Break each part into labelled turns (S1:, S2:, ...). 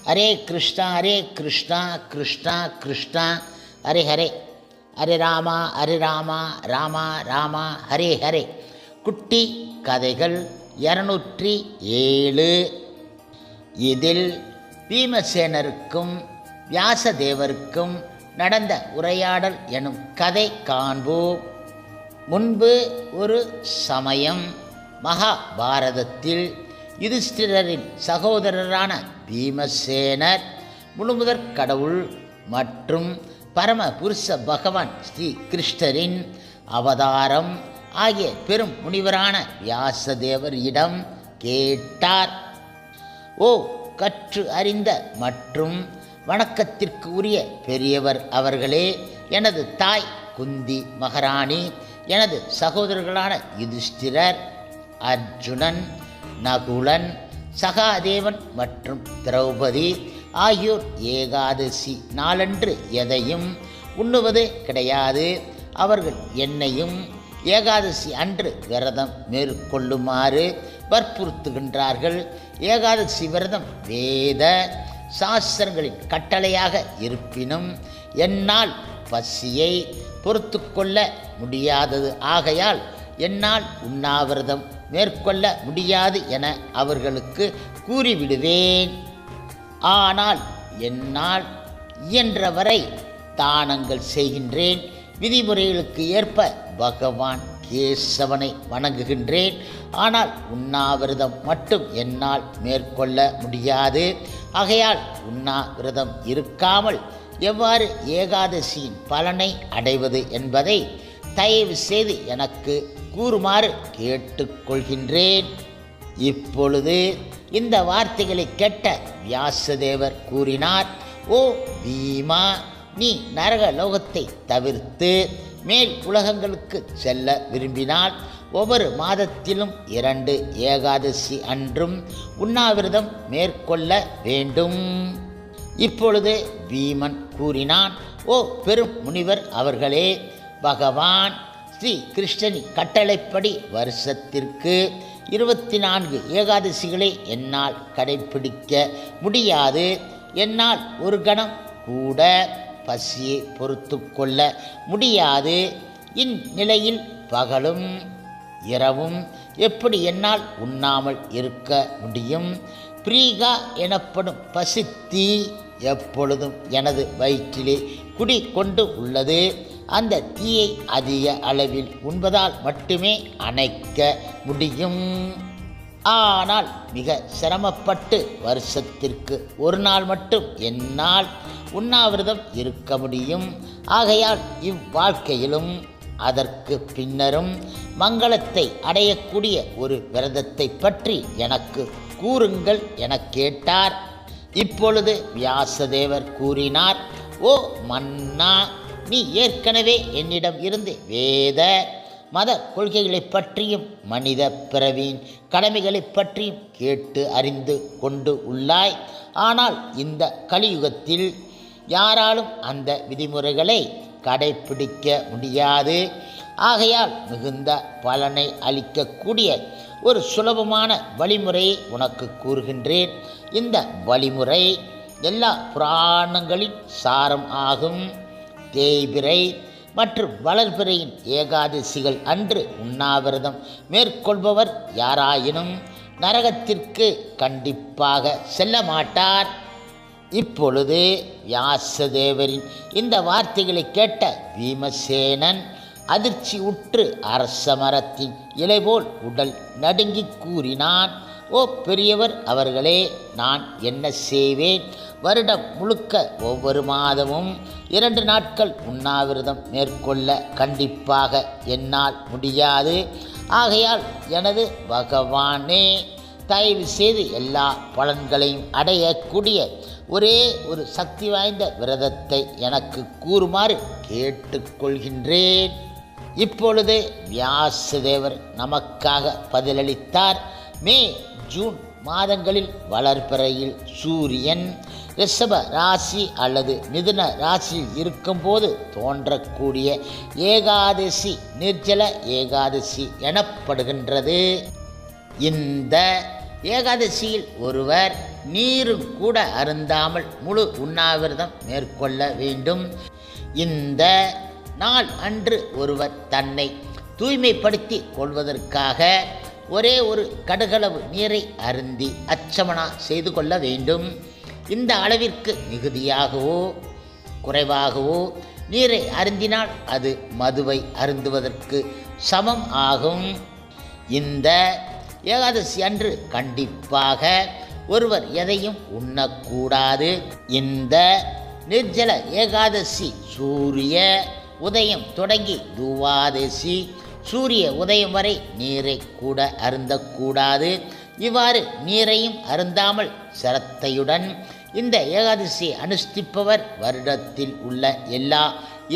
S1: ஹரே கிருஷ்ணா ஹரே கிருஷ்ணா கிருஷ்ணா கிருஷ்ணா ஹரே ஹரே, ஹரே ராமா ராமா ராமா ஹரே ஹரே. குட்டி கதைகள் 207. இதில் பீமசேனருக்கும் வியாசதேவருக்கும் நடந்த உரையாடல் எனும் கதை காண்போம். முன்பு ஒரு சமயம் மகாபாரதத்தில் யுதிஷ்டிரரின் சகோதரரான பீமசேனர் முழுமுதற் கடவுள் மற்றும் பரம புருஷ பகவான் ஸ்ரீ கிருஷ்ணரின் அவதாரம் ஆகிய பெரும் முனிவரான வியாசதேவரிடம் கேட்டார். ஓ கற்று அறிந்த மற்றும் வணக்கத்திற்கு உரிய பெரியவர் அவர்களே, எனது தாய் குந்தி மகாராணி, எனது சகோதரர்களான யுதிஷ்டிரர், அர்ஜுனன், நகுலன், சகாதேவன் மற்றும் திரௌபதி ஆகியோர் ஏகாதசி நாளன்று எதையும் உண்ணுவது கிடையாது. அவர்கள் என்னையும் ஏகாதசி அன்று விரதம் மேற்கொள்ளுமாறு வற்புறுத்துகின்றார்கள். ஏகாதசி விரதம் வேத சாஸ்திரங்களின் கட்டளையாக இருப்பினும் என்னால் பசியை பொறுத்து கொள்ள முடியாதது ஆகையால் என்னால் உண்ணாவிரதம் மேற்கொள்ள முடியாது என அவர்களுக்கு கூறிவிடுவேன். ஆனால் என்னால் இயன்றவரை தானங்கள் செய்கின்றேன். விதிமுறைகளுக்கு ஏற்ப பகவான் கேசவனை வணங்குகின்றேன். ஆனால் உண்ணாவிரதம் மட்டும் என்னால் மேற்கொள்ள முடியாது. ஆகையால் உண்ணாவிரதம் இருக்காமல் எவ்வாறு ஏகாதசியின் பலனை அடைவது என்பதை தயவு செய்து எனக்கு கூறுமாறு கேட்டுக்கொள்கின்றேன். இப்பொழுது இந்த வார்த்தைகளை கேட்ட வியாசதேவர் கூறினார். ஓ பீமா, நீ நரக லோகத்தை தவிர்த்து மேல் உலகங்களுக்கு செல்ல விரும்பினால் ஒவ்வொரு மாதத்திலும் 2 ஏகாதசி அன்றும் உண்ணாவிரதம் மேற்கொள்ள வேண்டும். இப்பொழுது பீமன் கூறினான். ஓ பெரும் முனிவர் அவர்களே, பகவான் ஸ்ரீ கிருஷ்ணனின் கட்டளைப்படி வருஷத்திற்கு 24 ஏகாதசிகளை என்னால் கடைப்பிடிக்க முடியாது. என்னால் ஒரு கணம் கூட பசியை பொறுத்து கொள்ள முடியாது. இந்நிலையில் பகலும் இரவும் எப்படி என்னால் உண்ணாமல் இருக்க முடியும்? பிரீகா எனப்படும் பசித்தீ எப்பொழுதும் எனது வயிற்றிலே குடி கொண்டு உள்ளது. அந்த தீயை அதிக அளவில் உண்பதால் மட்டுமே அணைக்க முடியும். ஆனால் மிக சிரமப்பட்டு வருஷத்திற்கு ஒரு நாள் மட்டும் என்னால் உண்ணாவிரதம் இருக்க முடியும். ஆகையால் இவ்வாழ்க்கையிலும் அதற்கு பின்னரும் மங்களத்தை அடையக்கூடிய ஒரு விரதத்தை பற்றி எனக்கு கூறுங்கள் என கேட்டார். இப்பொழுது வியாசதேவர் கூறினார். ஓ மன்னா, நீ ஏற்கனவே என்னிடம் இருந்து வேத மத கொள்கைகளை பற்றியும் மனித பிறவியின் கடமைகளை பற்றியும் கேட்டு அறிந்து கொண்டு உள்ளாய். ஆனால் இந்த கலியுகத்தில் யாராலும் அந்த விதிமுறைகளை கடைப்பிடிக்க முடியாது. ஆகையால் மிகுந்த பலனை அளிக்கக்கூடிய ஒரு சுலபமான வழிமுறையை உனக்கு கூறுகின்றேன். இந்த வழிமுறை எல்லா புராணங்களின் சாரம் ஆகும். தேய்பிறை மற்றும் வளர்பிறையின் ஏகாதசிகள் அன்று உண்ணாவிரதம் மேற்கொள்பவர் யாராயினும் நரகத்திற்கு கண்டிப்பாக செல்ல மாட்டார். இப்பொழுது வியாசதேவரின் இந்த வார்த்தைகளை கேட்ட பீமசேனன் அதிர்ச்சி உற்று அரச மரத்தின் இலை போல் உடல் நடுங்கி கூறினான். ஓ பெரியவர் அவர்களே, நான் என்ன செய்வேன்? வருடம் முழுக்க ஒவ்வொரு மாதமும் 2 நாட்கள் உண்ணாவிரதம் மேற்கொள்ள கண்டிப்பாக என்னால் முடியாது. ஆகையால் எனது பகவானே, தயவு செய்து எல்லா பலன்களையும் அடையக்கூடிய ஒரே ஒரு சக்தி வாய்ந்த விரதத்தை எனக்கு கூறுமாறு கேட்டுக்கொள்கின்றேன். இப்பொழுது வியாசதேவர் நமக்காக பதிலளித்தார். மே ஜூன் மாதங்களில் வளர்பிறையில் சூரியன் ரிஷப ராசி அல்லது மிதுன ராசியில் இருக்கும்போது தோன்றக்கூடிய ஏகாதசி நிர்ஜல ஏகாதசி எனப்படுகின்றது. இந்த ஏகாதசியில் ஒருவர் நீரும் கூட அருந்தாமல் முழு உண்ணாவிரதம் மேற்கொள்ள வேண்டும். இந்த நாள் அன்று ஒருவர் தன்னை தூய்மைப்படுத்தி கொள்வதற்காக ஒரே ஒரு கடுகளவு நீரை அருந்தி அச்சமனா செய்து கொள்ள வேண்டும். இந்த அளவிற்கு மிகுதியாகவோ குறைவாகவோ நீரை அருந்தினால் அது மதுவை அருந்துவதற்கு சமம் ஆகும். இந்த ஏகாதசி அன்று கண்டிப்பாக ஒருவர் எதையும் உண்ணக்கூடாது. இந்த நிர்ஜல ஏகாதசி சூரிய உதயம் தொடங்கி துவாதசி சூரிய உதயம் வரை நீரை கூட அருந்தக்கூடாது. இவ்வாறு நீரையும் அருந்தாமல் சிரத்தையுடன் இந்த ஏகாதசியை அனுஷ்டிப்பவர் வருடத்தில் உள்ள எல்லா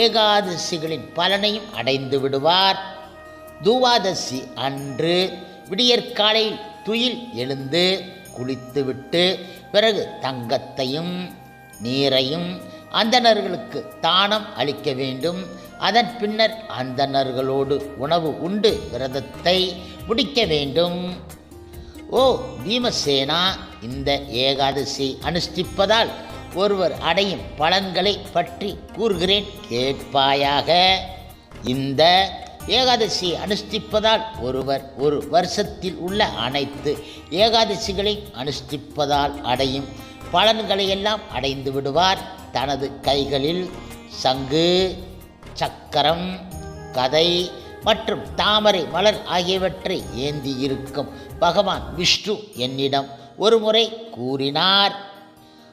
S1: ஏகாதசிகளின் பலனையும் அடைந்து விடுவார். துவாதசி அன்று விடியற்காலையில் துயில் எழுந்து குளித்துவிட்டு பிறகு தங்கத்தையும் நீரையும் அந்தணர்களுக்கு தானம் அளிக்க வேண்டும். அதன் பின்னர் அந்தணர்களோடு உணவு உண்டு விரதத்தை முடிக்க வேண்டும். ஓ பீமசேனா, இந்த ஏகாதசி அனுஷ்டிப்பதால் ஒருவர் அடையும் பலன்களை பற்றி கூறுகிறேன், கேட்பாயாக. இந்த ஏகாதசியை அனுஷ்டிப்பதால் ஒருவர் ஒரு வருஷத்தில் உள்ள அனைத்து ஏகாதசிகளையும் அனுஷ்டிப்பதால் அடையும் பலன்களையெல்லாம் அடைந்து விடுவார். தனது கைகளில் சங்கு, சக்கரம், கதை மற்றும் தாமரை மலர் ஆகியவற்றை ஏந்தி இருக்கும் பகவான் விஷ்ணு என்னிடம் ஒருமுறை கூறினார்,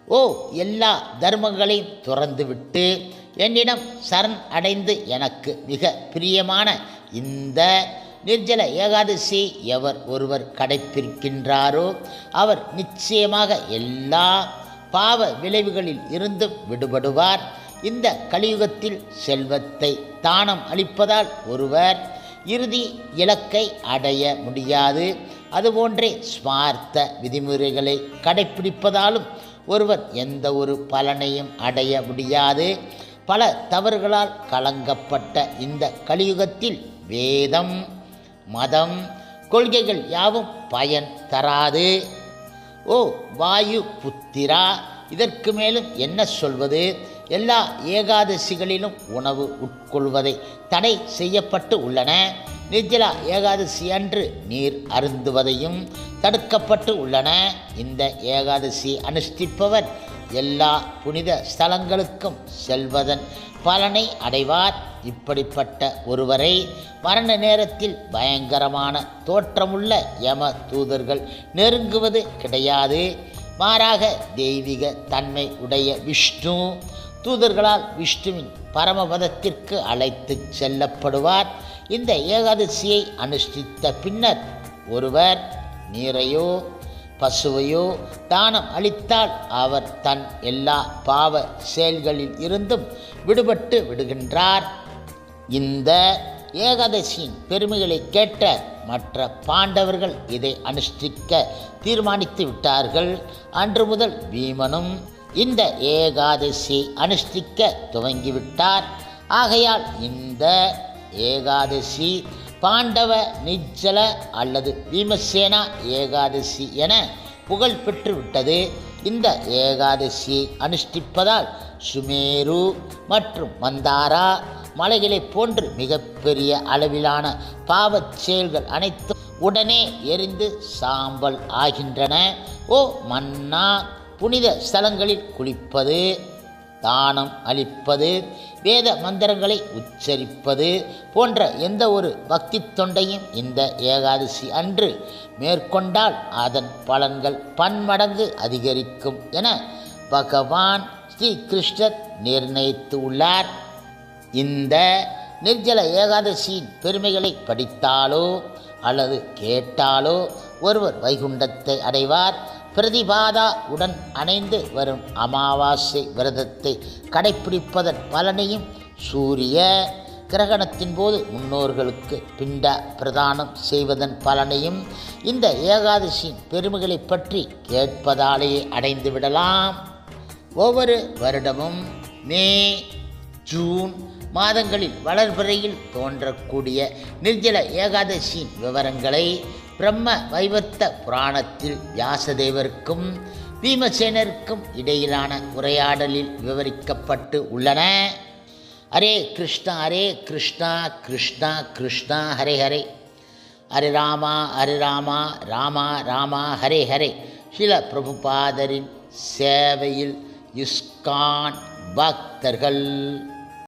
S1: ஓ எல்லா தர்மங்களையும் துறந்துவிட்டு என்னிடம் சரண் அடைந்து எனக்கு மிக பிரியமான இந்த நிர்ஜல ஏகாதசி எவர் ஒருவர் கடைப்பிடிக்கின்றாரோ அவர் நிச்சயமாக எல்லா பாவ விளைவுகளில் இருந்தும் விடுபடுவார். இந்த கலியுகத்தில் செல்வத்தை தானம் அளிப்பதால் ஒருவர் இறுதி இலக்கை அடைய முடியாது. அதுபோன்றே ஸ்மார்த்த விதிமுறைகளை கடைப்பிடிப்பதாலும் ஒருவர் எந்த ஒரு பலனையும் அடைய முடியாது. பல தவறுகளால் கலங்கப்பட்ட இந்த கலியுகத்தில் வேதம், மதம், கொள்கைகள் யாவும் பயன் தராது. ஓ வாயு புத்திரா, இதற்கு மேலும் என்ன சொல்வது? எல்லா ஏகாதசிகளிலும் உணவு உட்கொள்வதை தடை செய்யப்பட்டு உள்ளன. நிர்ஜலா ஏகாதசி அன்று நீர் அருந்துவதையும் தடுக்கப்பட்டு உள்ளன. இந்த ஏகாதசி அனுஷ்டிப்பவர் எல்லா புனித ஸ்தலங்களுக்கும் செல்வதன் பலனை அடைவார். இப்படிப்பட்ட ஒருவரை மரண நேரத்தில் பயங்கரமான தோற்றமுள்ள யம தூதர்கள் நெருங்குவது கிடையாது. மாறாக தெய்வீக தன்மை உடைய விஷ்ணு தூதர்களால் விஷ்ணுவின் பரமபதத்திற்கு அழைத்து செல்லப்படுவார். இந்த ஏகாதசியை அனுஷ்டித்த பின்னர் ஒருவர் நீரையோ பசுவையோ தானம் அளித்தால் அவர் தன் எல்லா பாவ செயல்களில் இருந்தும் விடுபட்டு விடுகின்றார். இந்த ஏகாதசியின் பெருமைகளை கேட்ட மற்ற பாண்டவர்கள் இதை அனுஷ்டிக்க தீர்மானித்து விட்டார்கள். அன்று முதல் பீமனும் இந்த ஏகாதசியை அனுஷ்டிக்க துவங்கிவிட்டார். ஆகையால் இந்த ஏகாதசி பாண்டவ நிர்ஜல அல்லது பீமசேனா ஏகாதசி என புகழ் பெற்றுவிட்டது. இந்த ஏகாதசியை அனுஷ்டிப்பதால் சுமேரு மற்றும் மந்தாரா மலைகளைப் போன்று மிகப்பெரிய அளவிலான பாவச் செயல்கள் அனைத்தும் உடனே எரிந்து சாம்பல் ஆகின்றன. ஓ மன்னா, புனித ஸ்தலங்களில் குளிப்பது, தானம் அளிப்பது, வேத மந்திரங்களை உச்சரிப்பது போன்ற எந்த ஒரு பக்தி தொண்டையும் இந்த ஏகாதசி அன்று மேற்கொண்டால் அதன் பலன்கள் பன்மடங்கு அதிகரிக்கும் என பகவான் ஸ்ரீ கிருஷ்ணர் நிர்ணயித்து உள்ளார். இந்த நிர்ஜல ஏகாதசியின் பெருமைகளை படித்தாலோ அல்லது கேட்டாலோ ஒருவர் வைகுண்டத்தை அடைவார். பிரதிபாதா உடன் அணைந்து வரும் அமாவாசை விரதத்தை கடைப்பிடிப்பதன் பலனையும் சூரிய கிரகணத்தின் போது முன்னோர்களுக்கு பிண்ட பிரதானம் செய்வதன் பலனையும் இந்த ஏகாதசியின் பெருமைகளை பற்றி கேட்பதாலேயே அடைந்து விடலாம். ஒவ்வொரு வருடமும் மே, ஜூன் மாதங்களில் வளர்பிறையில் தோன்றக்கூடிய நிர்ஜல ஏகாதசியின் விவரங்களை பிரம்ம வைவர்த்த புராணத்தில் வியாசதேவருக்கும் பீமசேனருக்கும் இடையிலான உரையாடலில் விவரிக்கப்பட்டு உள்ளன. ஹரே கிருஷ்ணா ஹரே கிருஷ்ணா கிருஷ்ணா கிருஷ்ணா ஹரே ஹரே, ஹரே ராமா ராமா ராமா ஹரே ஹரே. ஸ்ரீல பிரபுபாதரின் சேவையில் இஸ்கான் பக்தர்கள்.